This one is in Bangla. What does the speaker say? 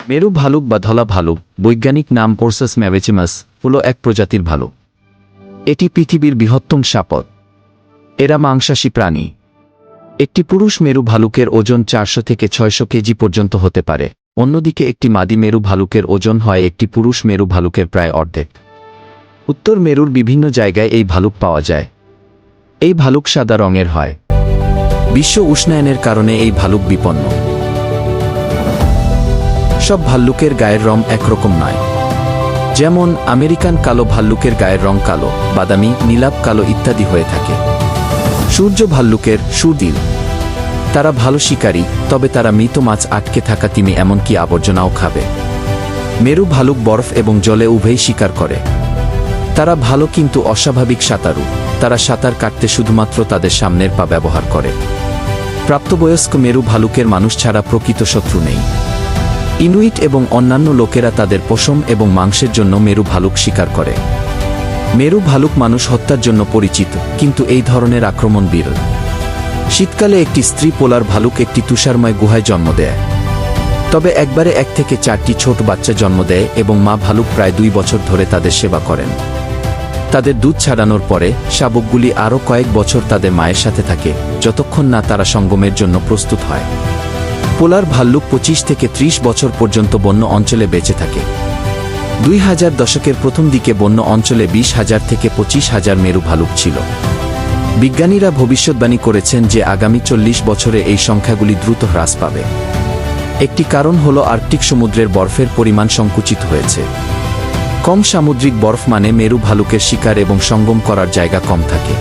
মেরু ভালুক বা ধলা ভালুক, বৈজ্ঞানিক নাম ওরসাস ম্যাভেচিমাস, হল এক প্রজাতির ভালুক। এটি পৃথিবীর বৃহত্তম সাপদ। এরা মাংসাশী প্রাণী। একটি পুরুষ মেরু ভালুকের ওজন 400 থেকে 600 কেজি পর্যন্ত হতে পারে। অন্যদিকে একটি মাদি মেরু ভালুকের ওজন হয় একটি পুরুষ মেরু ভালুকের প্রায় অর্ধেক। উত্তর মেরুর বিভিন্ন জায়গায় এই ভালুক পাওয়া যায়। এই ভালুক সাদা রঙের হয়। বিশ্ব উষ্ণায়নের কারণে এই ভালুক বিপন্ন। সব ভাল্লুকের গায়ের রং একরকম নয়। যেমন আমেরিকান কালো ভাল্লুকের গায়ের রং কালো, বাদামি, নীলাভ কালো ইত্যাদি হয়ে থাকে। সূর্য ভাল্লুকের সুদিল। তারা ভালো শিকারী, তবে তারা মৃত মাছ, আটকে থাকা তিমি, এমনকি আবর্জনাও খাবে। মেরু ভালুক বরফ এবং জলে উভয়ই শিকার করে। তারা ভালো কিন্তু অস্বাভাবিক সাঁতারু। তারা সাঁতার কাটতে শুধুমাত্র তাদের সামনের পা ব্যবহার করে। প্রাপ্তবয়স্ক মেরু ভালুকের মানুষ ছাড়া প্রকৃত শত্রু নেই। ইনুইট এবং অন্যান্য লোকেরা তাদের পশম এবং মাংসের জন্য মেরু ভালুক শিকার করে। মেরু ভালুক মানুষ হত্যার জন্য পরিচিত, কিন্তু এই ধরনের আক্রমণ বিরল। শীতকালে একটি স্ত্রী পোলার ভালুক একটি তুষারময় গুহায় জন্ম দেয়। তবে একবারে 1 থেকে 4টি ছোট বাচ্চা জন্ম দেয় এবং মা ভালুক প্রায় 2 বছর ধরে তাদের সেবা করেন। তাদের দুধ ছাড়ানোর পরে শাবকগুলি আরও কয়েক বছর তাদের মায়ের সাথে থাকে, যতক্ষণ না তারা সঙ্গমের জন্য প্রস্তুত হয়। পোলার ভাল্লুক 25 থেকে 30 বছর পর্যন্ত বন্য অঞ্চলে বেঁচে থাকে। 2000 দশকের প্রথম দিকে বন্য অঞ্চলে 20,000 থেকে 25,000 মেরু ভালুক ছিল। বিজ্ঞানীরা ভবিষ্যদ্বাণী করেছেন যে আগামী 40 বছরে এই সংখ্যাগুলি দ্রুত হ্রাস পাবে। একটি কারণ হল আর্কটিক সমুদ্রের বরফের পরিমাণ সংকুচিত হয়েছে। কম সামুদ্রিক বরফ মানে মেরু ভালুকের শিকার এবং সঙ্গম করার জায়গা কম থাকে।